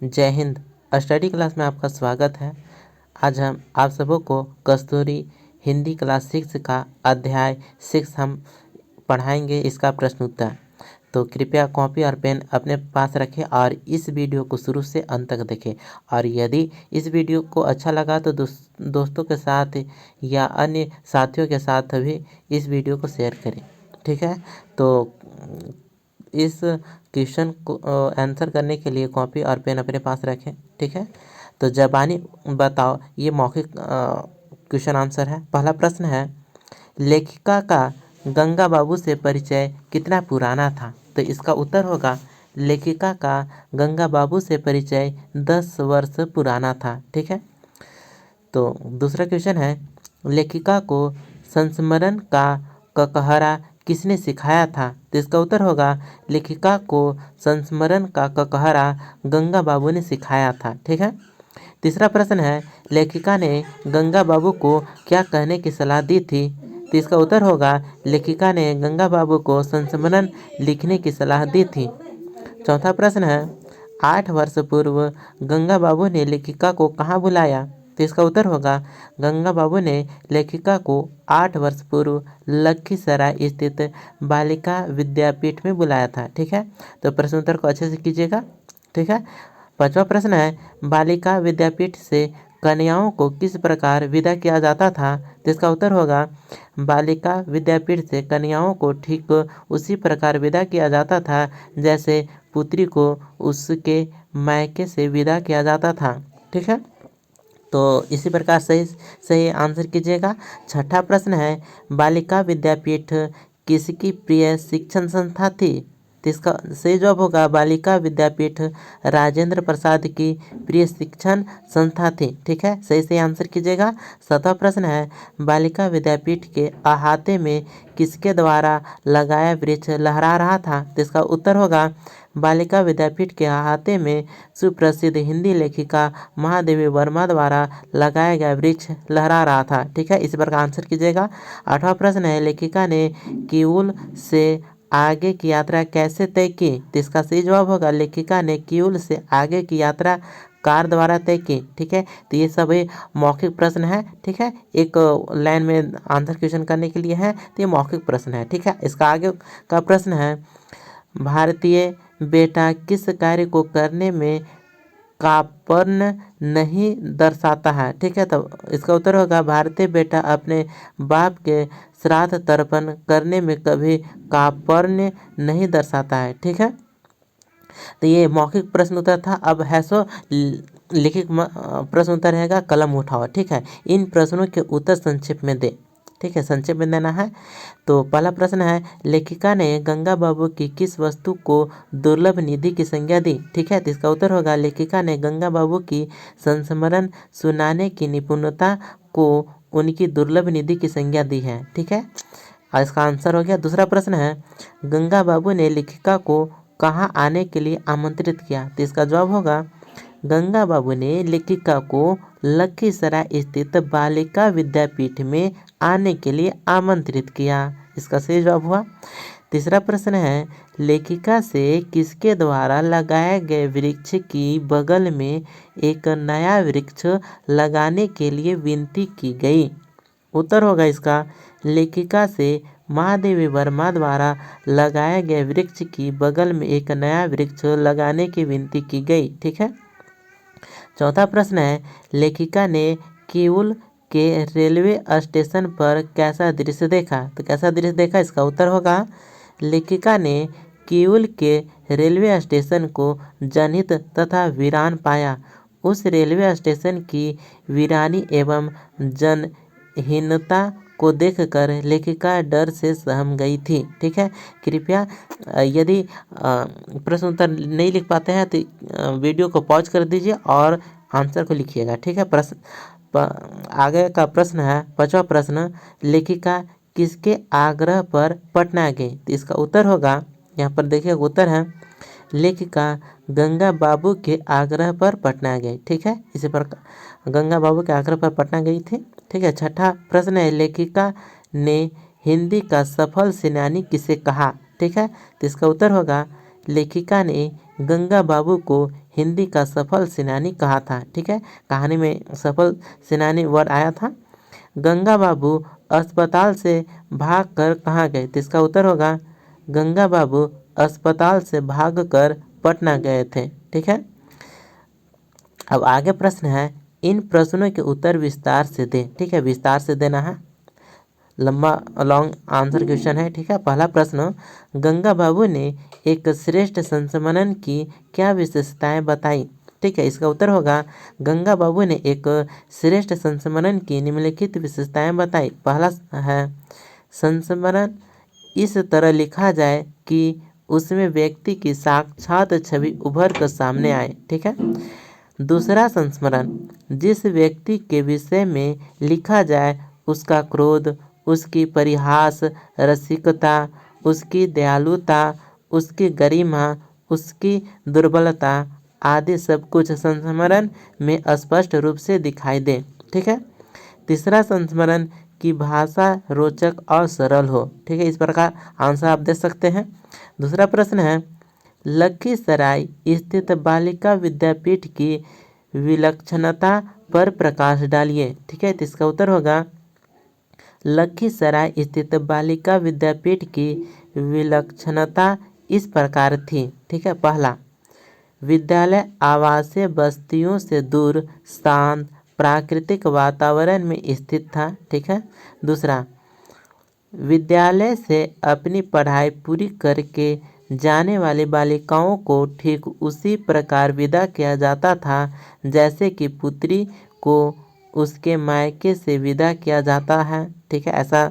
जय Hind. Study class में आपका स्वागत है। आज हम आप सबों को कस्तूरी हिंदी क्लास 6 का अध्याय 6 हम पढ़ाएंगे, इसका प्रश्न उत्तर। तो कृपया कॉपी और पेन अपने पास रखें और इस वीडियो को शुरू से अंत तक देखें। और यदि इस वीडियो को अच्छा लगा तो दोस्तों के साथ या अन्य साथियों के साथ भी इस वीडियो को शेयर करें। ठीक है, तो इस क्वेश्चन को आंसर करने के लिए कॉपी और पेन अपने पास रखें। ठीक है, तो ज़बानी बताओ, ये मौखिक क्वेश्चन आंसर है। पहला प्रश्न है, लेखिका का गंगा बाबू से परिचय कितना पुराना था? तो इसका उत्तर होगा, लेखिका का गंगा बाबू से परिचय 10 वर्ष पुराना था। ठीक है, तो दूसरा क्वेश्चन है, लेखिका को संस्मरण का ककहरा किसने सिखाया था? तो इसका उत्तर होगा, लेखिका को संस्मरण का ककहरा गंगा बाबू ने सिखाया था। ठीक है, तीसरा प्रश्न है, लेखिका ने गंगा बाबू को क्या कहने की सलाह दी थी? तो इसका उत्तर होगा, लेखिका ने गंगा बाबू को संस्मरण लिखने की सलाह दी थी। चौथा प्रश्न है, 8 वर्ष पूर्व गंगा बाबू ने लेखिका को कहाँ बुलाया? तो इसका उत्तर होगा, गंगा बाबू ने लेखिका को 8 वर्ष पूर्व लखीसराय स्थित बालिका विद्यापीठ में बुलाया था। ठीक है, तो प्रश्न उत्तर को अच्छे से कीजिएगा। ठीक है, पांचवा प्रश्न है, बालिका विद्यापीठ से कन्याओं को किस प्रकार विदा किया जाता था? तो इसका उत्तर होगा, बालिका विद्यापीठ से कन्याओं को ठीक उसी प्रकार विदा किया जाता था जैसे पुत्री को उसके मायके से विदा किया जाता था। ठीक है, तो इसी प्रकार सही आंसर कीजिएगा। छठा प्रश्न है, बालिका विद्यापीठ किसकी प्रिय शिक्षण संस्था थी? तो इसका सही जवाब होगा, बालिका विद्यापीठ राजेंद्र प्रसाद की प्रिय शिक्षण संस्था थी। ठीक है, सही आंसर कीजिएगा। सातवां प्रश्न है, बालिका विद्यापीठ के अहाते में किसके द्वारा लगाया वृक्ष लहरा रहा था? तो इसका उत्तर होगा, बालिका विद्यापीठ के अहाते में सुप्रसिद्ध हिंदी लेखिका महादेवी वर्मा द्वारा लगाया गया वृक्ष लहरा रहा था। ठीक है, इस प्रकार आंसर कीजिएगा। आठवां प्रश्न है, लेखिका ने किऊल से आगे की यात्रा कैसे तय की? तो इसका सही जवाब होगा, लेखिका ने किऊल से आगे की यात्रा कार द्वारा तय की। ठीक है, तो ये सभी मौखिक प्रश्न है। ठीक है, एक लाइन में आंसर क्वेश्चन करने के लिए है, तो ये मौखिक प्रश्न है। ठीक है, इसका आगे का प्रश्न है, भारतीय बेटा किस कार्य को करने में कार्पण्य नहीं दर्शाता है? ठीक है, तो इसका उत्तर होगा, भारतीय बेटा अपने बाप के श्राद्ध तर्पण करने में कभी कार्पण्य नहीं दर्शाता है। ठीक है, तो ये मौखिक प्रश्न उत्तर था। अब है सो लिखित प्रश्न उत्तर रहेगा, कलम उठाओ। ठीक है, इन प्रश्नों के उत्तर संक्षेप में दे। ठीक है, संक्षेप में देना है। तो पहला प्रश्न है, लेखिका ने गंगा बाबू की किस वस्तु को दुर्लभ निधि की संज्ञा दी? ठीक है, तो इसका उत्तर होगा, लेखिका ने गंगा बाबू की संस्मरण सुनाने की निपुणता को उनकी दुर्लभ निधि की संज्ञा दी है। ठीक है, और इसका आंसर हो गया। दूसरा प्रश्न है, गंगा बाबू ने लेखिका को कहाँ आने के लिए आमंत्रित किया? तो इसका जवाब होगा, गंगा बाबू ने लेखिका को लखीसराय स्थित बालिका विद्यापीठ में आने के लिए आमंत्रित किया। इसका सही जवाब हुआ। तीसरा प्रश्न है, लेखिका से किसके द्वारा लगाए गए वृक्ष की बगल में एक नया वृक्ष लगाने के लिए विनती की गई? उत्तर होगा इसका, लेखिका से महादेवी वर्मा द्वारा लगाए गए वृक्ष की बगल में एक नया वृक्ष लगाने की विनती की गई। ठीक है, चौथा प्रश्न है, लेखिका ने किऊल के रेलवे स्टेशन पर कैसा दृश्य देखा? तो कैसा दृश्य देखा, इसका उत्तर होगा, लेखिका ने किऊल के रेलवे स्टेशन को जनहित तथा वीरान पाया। उस रेलवे स्टेशन की वीरानी एवं जनहीनता को देखकर लेखिका डर से सहम गई थी। ठीक है, कृपया यदि प्रश्न उत्तर नहीं लिख पाते हैं तो वीडियो को पॉज कर दीजिए और आंसर को लिखिएगा। ठीक है, आगे का प्रश्न है, पांचवा प्रश्न, लेखिका किसके आग्रह पर पटना गई? तो इसका उत्तर होगा, यहाँ पर देखिए उत्तर है, लेखिका गंगा बाबू के आग्रह पर पटना गई। ठीक है, इसी प्रकार गंगा बाबू के आग्रह पर पटना गई थी। ठीक है, छठा प्रश्न है, लेखिका ने हिंदी का सफल सेनानी किसे कहा? ठीक है, तो इसका उत्तर होगा, लेखिका ने गंगा बाबू को हिंदी का सफल सेनानी कहा था। ठीक है, कहानी में सफल सेनानी वर्ड आया था। गंगा बाबू अस्पताल से भागकर कहाँ गए? तो इसका उत्तर होगा गंगा बाबू अस्पताल से भागकर पटना गए थे। ठीक है, अब आगे प्रश्न है, इन प्रश्नों के उत्तर विस्तार से दें। ठीक है, विस्तार से देना है, लंबा लॉन्ग आंसर क्वेश्चन है। ठीक है, पहला प्रश्न, गंगा बाबू ने एक श्रेष्ठ संस्मरण की क्या विशेषताएं बताई? ठीक है, इसका उत्तर होगा गंगा बाबू ने एक श्रेष्ठ संस्मरण की निम्नलिखित विशेषताएं बताई। पहला है, संस्मरण इस तरह लिखा जाए कि उसमें व्यक्ति की साक्षात छवि उभर कर सामने आए। ठीक है, दूसरा संस्मरण, जिस व्यक्ति के विषय में लिखा जाए उसका क्रोध, उसकी परिहास, रसिकता, उसकी दयालुता, उसकी गरिमा, उसकी दुर्बलता आदि सब कुछ संस्मरण में स्पष्ट रूप से दिखाई दे। ठीक है, तीसरा संस्मरण की भाषा रोचक और सरल हो। ठीक है, इस प्रकार आंसर आप दे सकते हैं। दूसरा प्रश्न है, लखीसराय स्थित बालिका विद्यापीठ की विलक्षणता पर प्रकाश डालिए। ठीक है, तो इसका उत्तर होगा लखीसराय स्थित बालिका विद्यापीठ की विलक्षणता इस प्रकार थी। ठीक है, पहला, विद्यालय आवासीय बस्तियों से दूर शांत प्राकृतिक वातावरण में स्थित था। ठीक है, दूसरा, विद्यालय से अपनी पढ़ाई पूरी करके जाने वाली बालिकाओं को ठीक उसी प्रकार विदा किया जाता था जैसे कि पुत्री को उसके मायके से विदा किया जाता है। ठीक है, ऐसा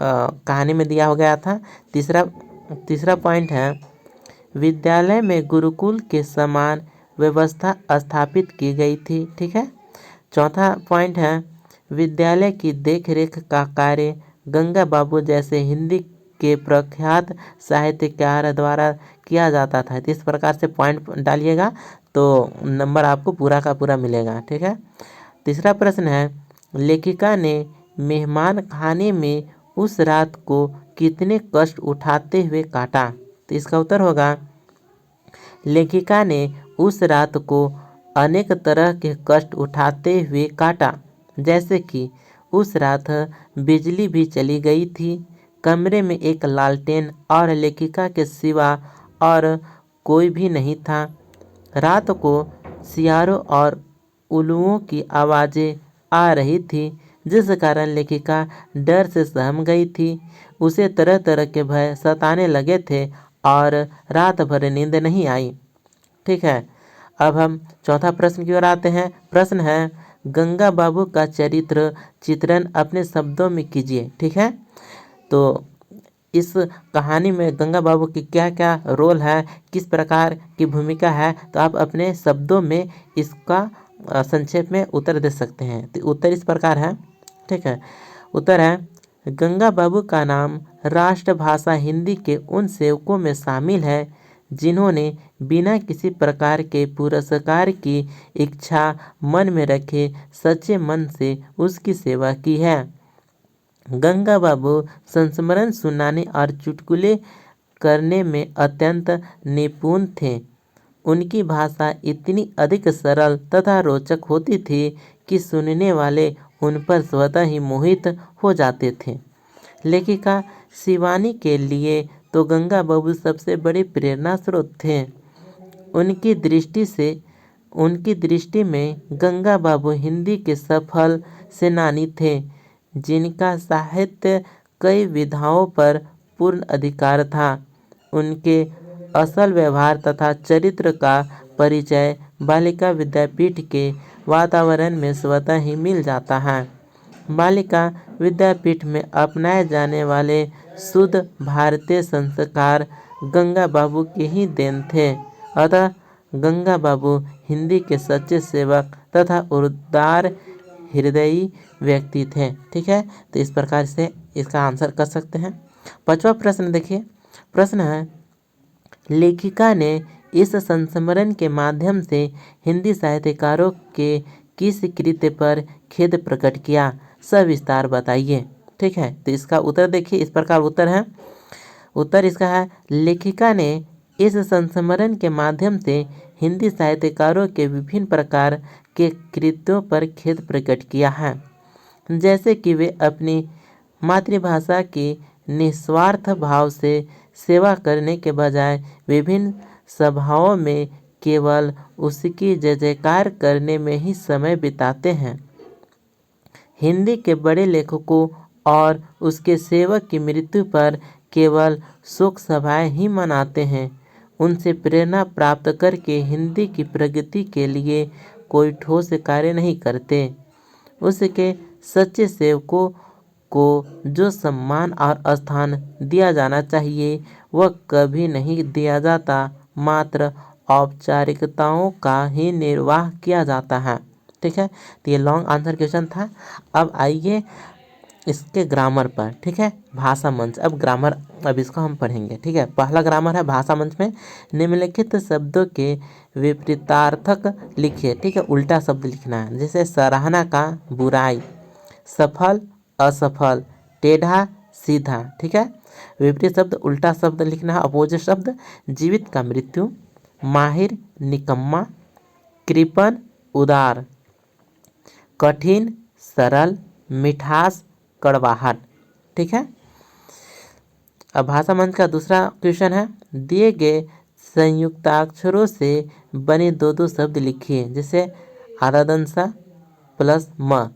कहानी में दिया हो गया था। तीसरा पॉइंट है, विद्यालय में गुरुकुल के समान व्यवस्था स्थापित की गई थी। ठीक है, चौथा पॉइंट है, विद्यालय की देखरेख का कार्य गंगा बाबू जैसे हिंदी के प्रख्यात साहित्यकार द्वारा किया जाता था। तो इस प्रकार से पॉइंट डालिएगा तो नंबर आपको पूरा का पूरा मिलेगा। ठीक है, तीसरा प्रश्न है, लेखिका ने मेहमान खाने में उस रात को कितने कष्ट उठाते हुए काटा? तो इसका उत्तर होगा लेखिका ने उस रात को अनेक तरह के कष्ट उठाते हुए काटा, जैसे कि उस रात बिजली भी चली गई थी, कमरे में एक लालटेन और लेखिका के सिवा और कोई भी नहीं था, रात को सियारों और उल्लुओं की आवाज़ें आ रही थी जिस कारण लेखिका डर से सहम गई थी, उसे तरह तरह के भय सताने लगे थे और रात भर नींद नहीं आई। ठीक है, अब हम चौथा प्रश्न की ओर आते हैं। प्रश्न है, गंगा बाबू का चरित्र चित्रण अपने शब्दों में कीजिए। ठीक है, तो इस कहानी में गंगा बाबू की क्या क्या रोल है, किस प्रकार की भूमिका है, तो आप अपने शब्दों में इसका संक्षेप में उत्तर दे सकते हैं। तो उत्तर इस प्रकार है। ठीक है, उत्तर है, गंगा बाबू का नाम राष्ट्रभाषा हिंदी के उन सेवकों में शामिल है जिन्होंने बिना किसी प्रकार के पुरस्कार की इच्छा मन में रखे सच्चे मन से उसकी सेवा की है। गंगा बाबू संस्मरण सुनाने और चुटकुले करने में अत्यंत निपुण थे। उनकी भाषा इतनी अधिक सरल तथा रोचक होती थी कि सुनने वाले उन पर स्वतः ही मोहित हो जाते थे। लेखिका शिवानी के लिए तो गंगा बाबू सबसे बड़े प्रेरणा स्रोत थे। उनकी दृष्टि में गंगा बाबू हिंदी के सफल सेनानी थे जिनका साहित्य कई विधाओं पर पूर्ण अधिकार था। उनके असल व्यवहार तथा चरित्र का परिचय बालिका विद्यापीठ के वातावरण में स्वतः ही मिल जाता है। बालिका विद्यापीठ में अपनाए जाने वाले शुद्ध भारतीय संस्कार गंगा बाबू के ही देन थे। अतः गंगा बाबू हिंदी के सच्चे सेवक तथा उदार हृदयी व्यक्ति थे। ठीक है, तो इस प्रकार से इसका आंसर कर सकते हैं। पांचवा प्रश्न देखिए, प्रश्न है, लेखिका ने इस संस्मरण के माध्यम से हिंदी साहित्यकारों के किस कृत्य पर खेद प्रकट किया, सविस्तार बताइए। ठीक है, तो इसका उत्तर देखिए, इस प्रकार उत्तर है। उत्तर इसका है, लेखिका ने इस संस्मरण के माध्यम से हिंदी साहित्यकारों के विभिन्न प्रकार के कृत्यों पर खेद प्रकट किया है, जैसे कि वे अपनी मातृभाषा की निस्वार्थ भाव से सेवा करने के बजाय विभिन्न सभाओं में केवल उसकी जय जयकार करने में ही समय बिताते हैं। हिंदी के बड़े लेखकों और उसके सेवक की मृत्यु पर केवल शोक सभाएं ही मनाते हैं, उनसे प्रेरणा प्राप्त करके हिंदी की प्रगति के लिए कोई ठोस कार्य नहीं करते। उसके सच्चे सेवकों को जो सम्मान और स्थान दिया जाना चाहिए वह कभी नहीं दिया जाता, मात्र औपचारिकताओं का ही निर्वाह किया जाता है। ठीक है, तो ये लॉन्ग आंसर क्वेश्चन था। अब आइए इसके ग्रामर पर। ठीक है, भाषा मंच। अब ग्रामर, अब इसको हम पढ़ेंगे। ठीक है, पहला ग्रामर है भाषा मंच में निम्नलिखित शब्दों के विपरीतार्थक लिखिए। ठीक है, उल्टा शब्द लिखना है, जैसे सराहना का बुराई, सफल असफल, टेढ़ा सीधा। ठीक है, विपरीत शब्द उल्टा शब्द लिखना है, अपोजिट शब्द। जीवित का मृत्यु, माहिर निकम्मा, कृपण उदार, कठिन सरल, मिठास कड़वाहट। ठीक है, अब भाषा मंच का दूसरा क्वेश्चन है, दिए गए संयुक्ताक्षरों से बने दो दो शब्द लिखिए, जैसे आधादंसा प्लस म,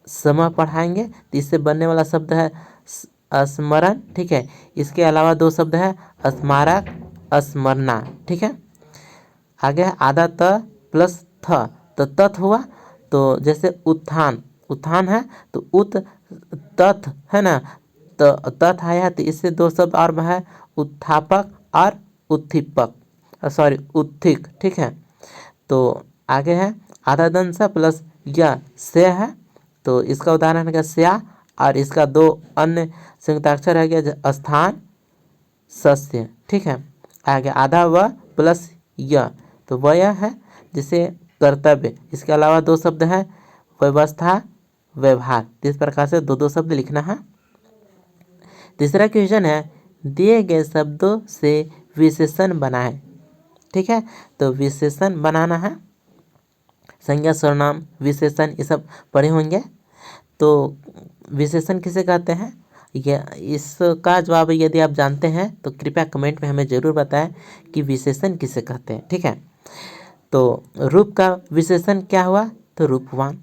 सम पढ़ाएंगे तो इससे बनने वाला शब्द है स्मरण। ठीक है, इसके अलावा दो शब्द है स्मारक, स्मरना। ठीक है, आगे है आधा त प्लस थ, तो तथ हुआ, तो जैसे उत्थान, उत्थान है तो उत तथ है ना, तो तथ आया, तो इससे दो शब्द और है उत्थापक और उत्थिपक, सॉरी उत्थिक। ठीक है, तो आगे है आधा दंसा प्लस या से है, तो इसका उदाहरण है स्या, और इसका दो अन्य संयुक्ताक्षर है गया स्थान सस्य। ठीक है, आगे आधा व प्लस य, तो वह है जिसे कर्तव्य। इसके अलावा दो शब्द हैं व्यवस्था व्यवहार, इस प्रकार से दो दो शब्द लिखना है। तीसरा क्वेश्चन है, दिए गए शब्दों से विशेषण बनाएं। ठीक है, तो विशेषण बनाना है, संज्ञा सर्वनाम विशेषण ये सब पढ़े होंगे। तो विशेषण किसे कहते हैं, ये इसका जवाब यदि आप जानते हैं तो कृपया कमेंट में हमें ज़रूर बताएं कि विशेषण किसे कहते हैं। ठीक है, तो रूप का विशेषण क्या हुआ, तो रूपवान।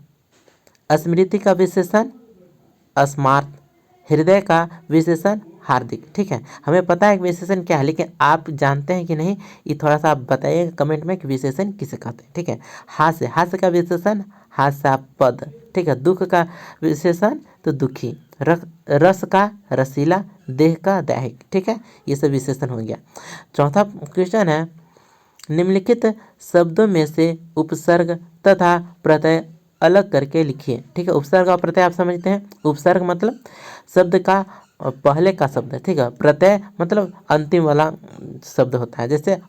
स्मृति का विशेषण स्मार्ट। हृदय का विशेषण हार्दिक। ठीक है, हमें पता है कि विशेषण क्या है, लेकिन आप जानते हैं कि नहीं ये थोड़ा सा आप बताइएगा कमेंट में कि विशेषण किसे कहते हैं। ठीक है, हास्य, हास्य का विशेषण हास्यास्पद। ठीक है, दुख का विशेषण तो दुखी। रस का रसीला, देह का दैहिक। ठीक है, ये सब विशेषण हो गया। चौथा क्वेश्चन है, निम्नलिखित शब्दों में से उपसर्ग तथा प्रत्यय अलग करके लिखिए। ठीक है, उपसर्ग और प्रत्यय आप समझते हैं। उपसर्ग मतलब शब्द का पहले का शब्द है। ठीक है, प्रत्यय मतलब अंतिम वाला शब्द होता है, जैसे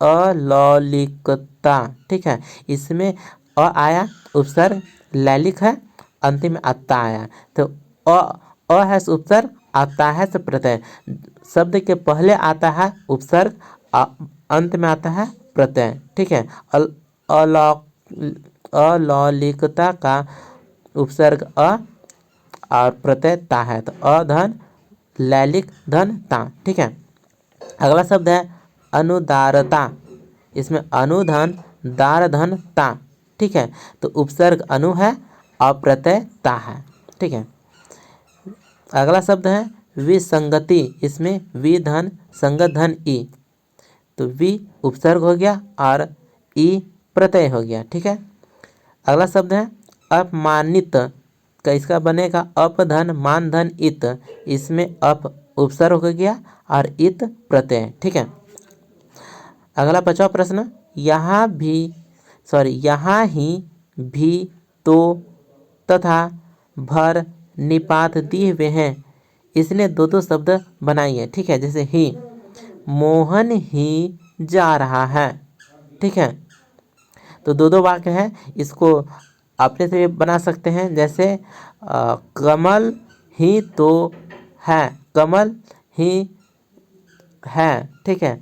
अलौलिकता। ठीक है, इसमें अ आया उपसर्ग, लैलिक है, अंतिम में अत्ता आया, तो अ है उपसर्ग, आता है प्रत्यय। शब्द के पहले आता है उपसर्ग, अंत में आता है प्रत्यय। ठीक है, अलौलिकता का उपसर्ग अ और प्रत्यय ता है, तो अधन लैलिक धन ता। ठीक है, अगला शब्द है अनुदारता, इसमें अनुधन दार धन ता। ठीक है, तो उपसर्ग अनु है और प्रत्यय ता है। ठीक है, अगला शब्द है विसंगति, इसमें वि धन संगत धन ई, तो वि उपसर्ग हो गया और ई प्रत्यय हो गया। ठीक है, अगला शब्द है अपमानित, का इसका बनेगा अप धन मान धन इत, इसमें अप उपसर्ग हो गया और इत प्रत्यय। ठीक है, अगला 5वां प्रश्न, यहाँ ही भी तो तथा भर निपात दिए हुए हैं, इसलिए दो दो शब्द बनाइए। ठीक है, जैसे ही, मोहन ही जा रहा है। ठीक है, तो दो दो वाक्य है, इसको अपने से बना सकते हैं, जैसे कमल ही तो है, कमल ही है। ठीक है,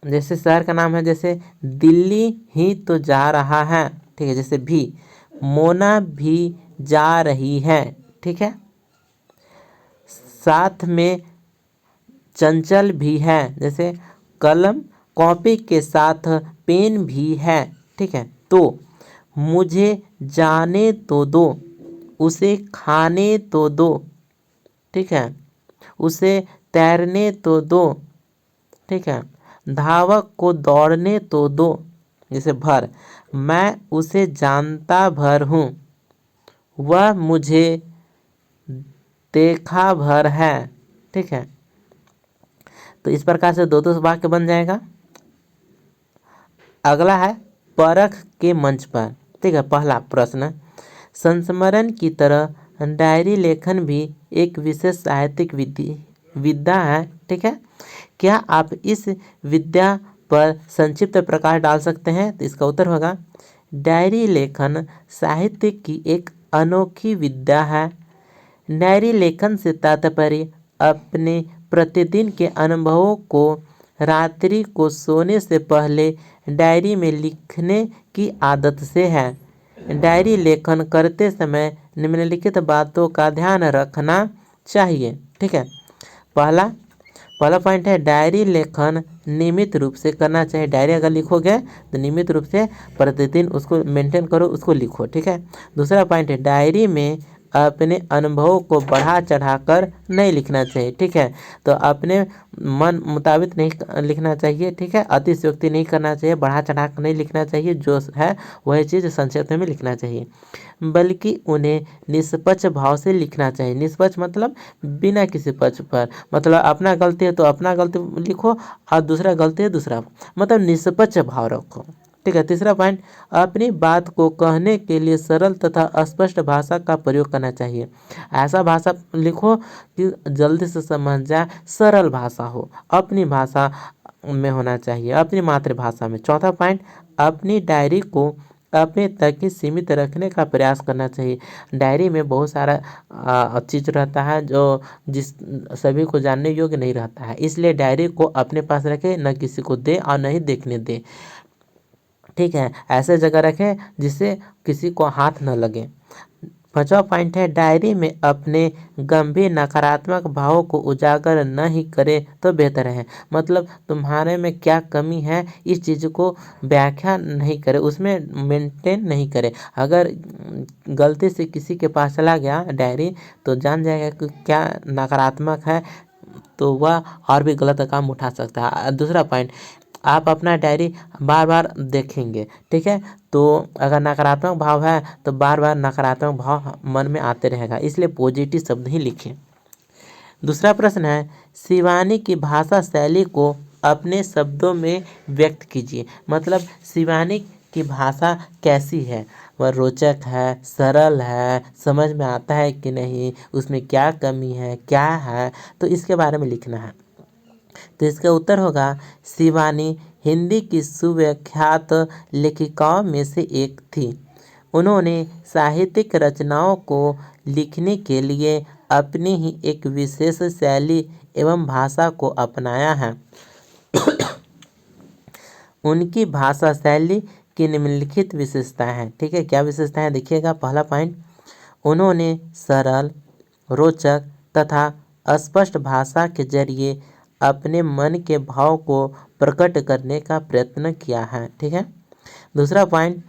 जैसे शहर का नाम है, जैसे दिल्ली ही तो जा रहा है, ठीक है। जैसे भी, मोना भी जा रही है, ठीक है। साथ में चंचल भी है, जैसे कलम कॉपी के साथ पेन भी है, ठीक है। तो मुझे जाने तो दो, उसे खाने तो दो, ठीक है। उसे तैरने तो दो, ठीक है। धावक को दौड़ने तो दो, जैसे भर, मैं उसे जानता भर हूँ, वह मुझे देखा भर है, ठीक है। तो इस प्रकार से दो दो वाक्य बन जाएगा। अगला है परख के मंच पर, ठीक है। पहला प्रश्न, संस्मरण की तरह डायरी लेखन भी एक विशेष साहित्यिक विद्या है, ठीक है। क्या आप इस विद्या पर संक्षिप्त प्रकाश डाल सकते हैं? तो इसका उत्तर होगा, डायरी लेखन साहित्य की एक अनोखी विद्या है। डायरी लेखन से तात्पर्य अपने प्रतिदिन के अनुभवों को रात्रि को सोने से पहले डायरी में लिखने की आदत से है। डायरी लेखन करते समय निम्नलिखित बातों का ध्यान रखना चाहिए, ठीक है। पहला पहला पॉइंट है, डायरी लेखन नियमित रूप से करना चाहिए। डायरी अगर लिखोगे तो नियमित रूप से प्रतिदिन उसको मेंटेन करो, उसको लिखो, ठीक है। दूसरा पॉइंट है, डायरी में अपने अनुभवों को बढ़ा चढ़ाकर नहीं लिखना चाहिए, ठीक है। तो अपने मन मुताबिक नहीं लिखना चाहिए, ठीक है। अतिशयोक्ति नहीं करना चाहिए, बढ़ा चढ़ा कर नहीं लिखना चाहिए, जो है वही चीज़ संक्षेप में लिखना चाहिए, बल्कि उन्हें निष्पक्ष भाव से लिखना चाहिए। निष्पक्ष मतलब बिना किसी पक्ष पर, मतलब अपना गलती है तो अपना गलती लिखो और दूसरा गलती है दूसरा, मतलब निष्पक्ष भाव रखो, ठीक है। तीसरा पॉइंट, अपनी बात को कहने के लिए सरल तथा स्पष्ट भाषा का प्रयोग करना चाहिए। ऐसा भाषा लिखो कि जल्दी से समझ जाए, सरल भाषा हो, अपनी भाषा में होना चाहिए, अपनी मातृभाषा में। चौथा पॉइंट, अपनी डायरी को अपने तक ही सीमित रखने का प्रयास करना चाहिए। डायरी में बहुत सारा चीज़ रहता है जो जिस सभी को जानने योग्य नहीं रहता है, इसलिए डायरी को अपने पास रखें, न किसी को दे और न ही देखने दे, ठीक है। ऐसे जगह रखें जिससे किसी को हाथ न लगे। पांचवा पॉइंट है, डायरी में अपने गंभीर नकारात्मक भावों को उजागर न ही करें तो बेहतर है। मतलब तुम्हारे में क्या कमी है इस चीज़ को व्याख्या नहीं करें, उसमें मेंटेन नहीं करें। अगर गलती से किसी के पास चला गया डायरी तो जान जाएगा कि क्या नकारात्मक है, तो वह और भी गलत काम उठा सकता है। दूसरा पॉइंट, आप अपना डायरी बार बार देखेंगे, ठीक है। तो अगर नकारात्मक भाव है तो बार बार नकारात्मक भाव मन में आते रहेगा, इसलिए पॉजिटिव शब्द ही लिखें। दूसरा प्रश्न है, शिवानी की भाषा शैली को अपने शब्दों में व्यक्त कीजिए। मतलब शिवानी की भाषा कैसी है, वह रोचक है, सरल है, समझ में आता है कि नहीं, उसमें क्या कमी है, क्या है, तो इसके बारे में लिखना है। तो इसका उत्तर होगा, शिवानी हिंदी की सुविख्यात लेखिकाओं में से एक थी। उन्होंने साहित्यिक रचनाओं को लिखने के लिए अपनी ही एक विशेष शैली एवं भाषा को अपनाया है। उनकी भाषा शैली की निम्नलिखित विशेषताएं हैं, ठीक है। क्या विशेषताएं देखिएगा। पहला पॉइंट, उन्होंने सरल, रोचक तथा स्पष्ट भाषा के जरिए अपने मन के भाव को प्रकट करने का प्रयत्न किया है, ठीक है। दूसरा पॉइंट,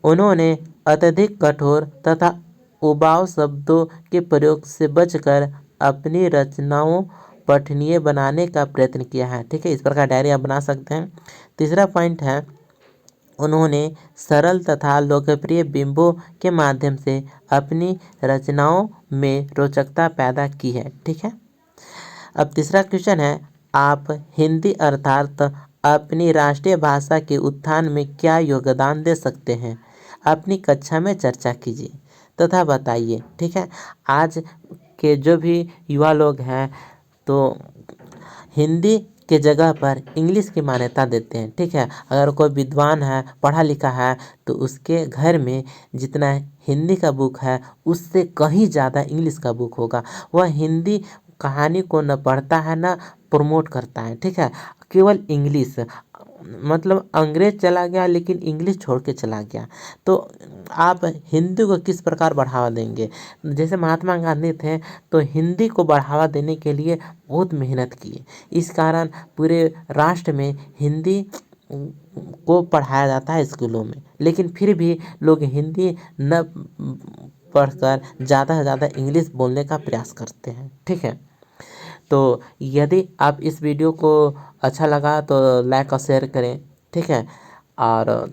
उन्होंने अत्यधिक कठोर तथा उबाऊ शब्दों के प्रयोग से बचकर अपनी रचनाओं पठनीय बनाने का प्रयत्न किया है, ठीक है। इस प्रकार डायरी आप बना सकते हैं। तीसरा पॉइंट है, उन्होंने सरल तथा लोकप्रिय बिंबों के माध्यम से अपनी रचनाओं में रोचकता पैदा की है, ठीक है। अब तीसरा क्वेश्चन है, आप हिंदी अर्थात अपनी राष्ट्रीय भाषा के उत्थान में क्या योगदान दे सकते हैं? अपनी कक्षा में चर्चा कीजिए तथा बताइए, ठीक है। आज के जो भी युवा लोग हैं तो हिंदी के जगह पर इंग्लिश की मान्यता देते हैं, ठीक है। अगर कोई विद्वान है, पढ़ा लिखा है, तो उसके घर में जितना हिंदी का बुक है उससे कहीं ज़्यादा इंग्लिश का बुक होगा। वह हिंदी कहानी को न पढ़ता है न प्रमोट करता है, ठीक है। केवल इंग्लिश मतलब अंग्रेज चला गया लेकिन इंग्लिश छोड़ के चला गया, तो आप हिंदी को किस प्रकार बढ़ावा देंगे। जैसे महात्मा गांधी थे तो हिंदी को बढ़ावा देने के लिए बहुत मेहनत की, इस कारण पूरे राष्ट्र में हिंदी को पढ़ाया जाता है स्कूलों में, लेकिन फिर भी लोग हिंदी न पढ़कर ज़्यादा से ज़्यादा इंग्लिश बोलने का प्रयास करते हैं। ठीक है, तो यदि आप इस वीडियो को अच्छा लगा तो लाइक और शेयर करें। ठीक है, और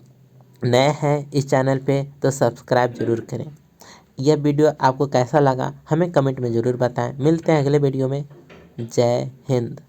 नए हैं इस चैनल पे तो सब्सक्राइब जरूर करें। यह वीडियो आपको कैसा लगा हमें कमेंट में ज़रूर बताएं। मिलते हैं अगले वीडियो में। जय हिंद।